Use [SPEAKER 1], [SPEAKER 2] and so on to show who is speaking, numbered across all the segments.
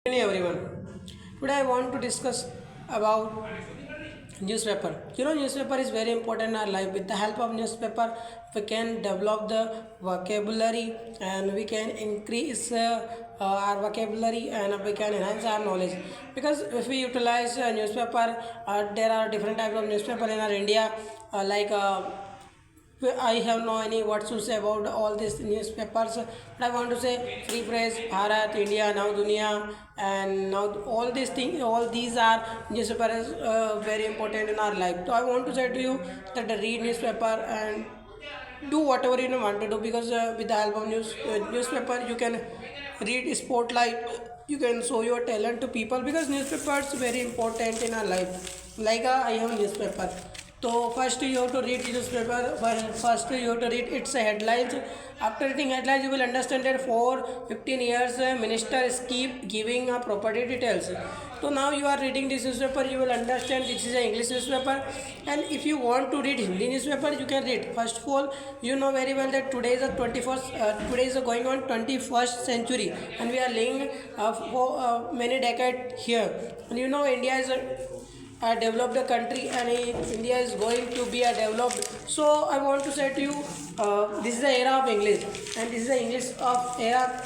[SPEAKER 1] Hey everyone. Today I want to discuss about newspaper. Newspaper is very important in our life. With the help of newspaper, we can develop the vocabulary and we can increase our vocabulary and we can enhance our knowledge. Because if we utilize newspaper, there are different types of newspaper in our India, like. I have no any what to say about all these newspapers. But I want to say Free Press, Bharat, India, Now Dunia, and now all these things, all these are newspapers very important in our life. So I want to say to you that read newspaper and do whatever you want to do because with the help of newspaper you can read spotlight, you can show your talent to people because newspaper is very important in our life. Like I have newspaper. So first you have to read newspaper. First you have to read its headlines. After reading headlines, you will understand that for 15 years ministers keep giving property details. So now you are reading this newspaper, you will understand this is an English newspaper. And if you want to read Hindi newspaper, you can read. First of all, you know very well that today is the 21st. Today is going on 21st century, and we are living for many decades here. And India is a developed country and India is going to be a developed. So I want to say to you, this is the era of English and this is the English of era.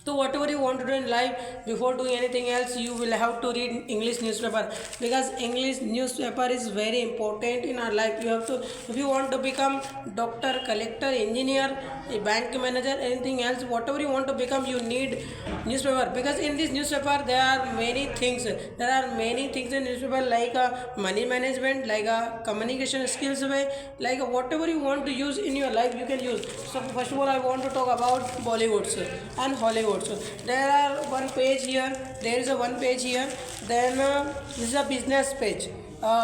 [SPEAKER 1] So whatever you want to do in life, before doing anything else, you will have to read English newspaper because English newspaper is very important in our life. You have to, if you want to become doctor, collector, engineer, a bank manager, anything else, whatever you want to become, you need newspaper because in this newspaper there are many things. There are many things in newspaper like money management, like communication skills way, like whatever you want to use in your life, you can use. So first of all, I want to talk about Bollywoods and Hollywood. So there are one page here, there is a one page here, then this is a business page.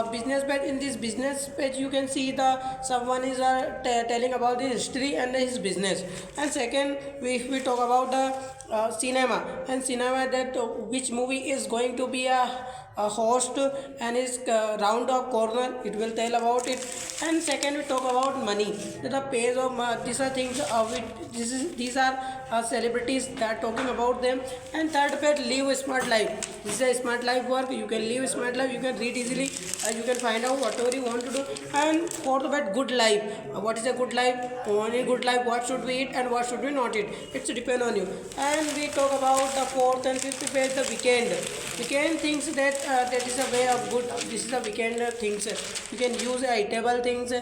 [SPEAKER 1] Business page. In this business page you can see the someone is telling about the history and his business. And second, if we talk about the cinema and cinema, that which movie is going to be a host and his round of corner, it will tell about it. And second, we talk about money, the page of these are things these are celebrities that are talking about them. And third page, live a smart life. This is a smart life work, you can live a smart life, you can read easily, you can find out whatever you want to do. And fourth page, good life. What is a good life? Only good life, what should we eat and what should we not eat, it's depend on you. And we talk about the fourth and fifth page, the weekend things, that is a way of good. This is the weekend things, you can use eatable things,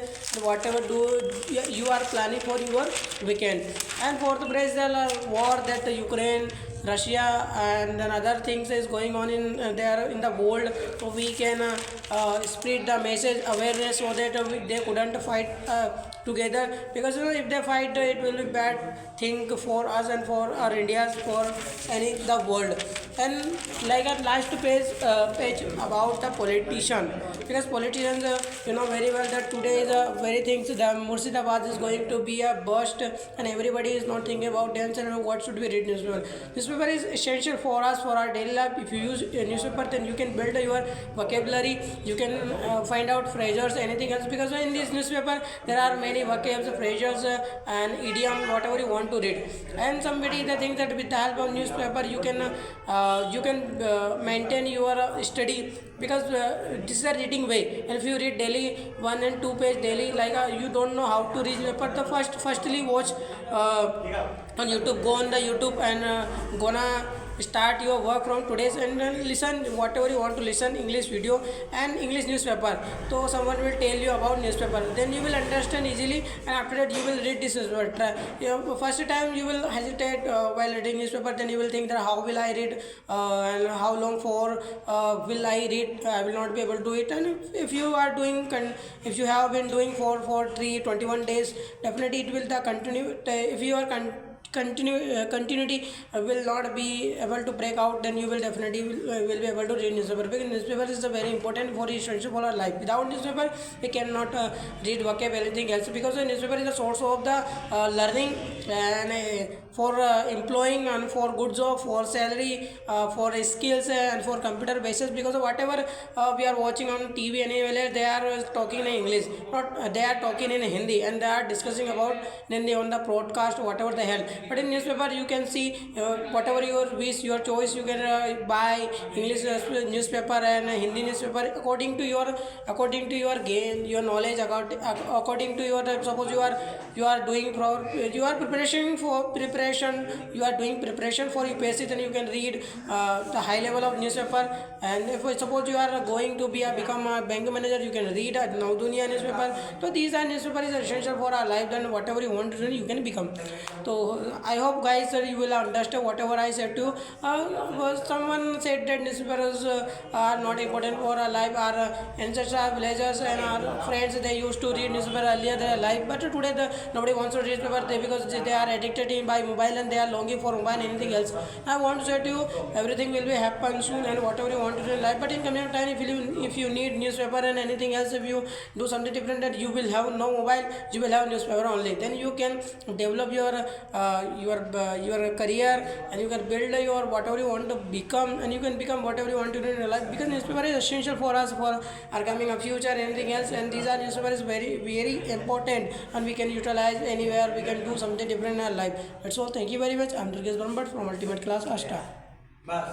[SPEAKER 1] whatever do you are planning for your weekend. And fourth page, the war that the Ukraine, Russia and then other things is going on in there in the world, so we can spread the message awareness so that they couldn't fight together because if they fight, it will be bad thing for us and for our India's, for any the world. And like a last page about the politician, because politicians very well that today is a very things, the Murshidabad is going to be a burst and everybody is not thinking about themselves and what should we read newspaper. Newspaper is essential for us for our daily life. If you use a newspaper, then you can build your vocabulary, you can find out phrases, anything else, because in this newspaper there are many vocabs, phrases and idiom, whatever you want to read. And somebody the thing that with the help of newspaper you can maintain your study because this is a reading way. And if you read daily 1 and 2 page daily, like you don't know how to read newspaper, the firstly watch on YouTube, go on the YouTube and gonna start your work from today's and listen whatever you want to listen, English video and English newspaper. So someone will tell you about newspaper, then you will understand easily, and after that you will read this newspaper. First time you will hesitate while reading newspaper, then you will think that how will I read and how long for will I read, I will not be able to do it. And if you are doing if you have been doing for 21 days, definitely it will the continue. If you are continuity will not be able to break out, then you will definitely will be able to read newspaper because newspaper is very important for essential for our life. Without newspaper we cannot read vocab anything else, because the newspaper is the source of the learning and for employing and for good job, for salary, for skills and for computer basis, because whatever we are watching on TV anywhere, they are talking in English, not they are talking in Hindi and they are discussing about Hindi on the broadcast, whatever the hell. But in newspaper you can see whatever your wish, your choice, you can buy English newspaper and Hindi newspaper according to your gain, your knowledge, according to your suppose you are doing you are preparation you are doing preparation for UPSC, then you can read the high level of newspaper. And if suppose you are going to become a bank manager, you can read a Now Dunia newspaper. So these are newspapers is essential for our life, then whatever you want to do you can become. So I hope guys that you will understand whatever I said to you. Someone said that newspapers are not important for our life. Our ancestors, our villagers and our friends, they used to read newspaper earlier their life, but today nobody wants to read newspaper because they are addicted by mobile and they are longing for mobile and anything else. I want to say to you, everything will be happen soon and whatever you want to do in life, but in coming time if you need newspaper and anything else, if you do something different, that you will have no mobile, you will have newspaper only, then you can develop your career and you can build your whatever you want to become, and you can become whatever you want to do in your life, because newspaper is essential for us for our coming future and anything else. And these are newspaper is very very important and we can utilize anywhere, we can do something different in our life. That's all. Thank you very much. I'm Durgesh Brambat from Ultimate Class Ashta.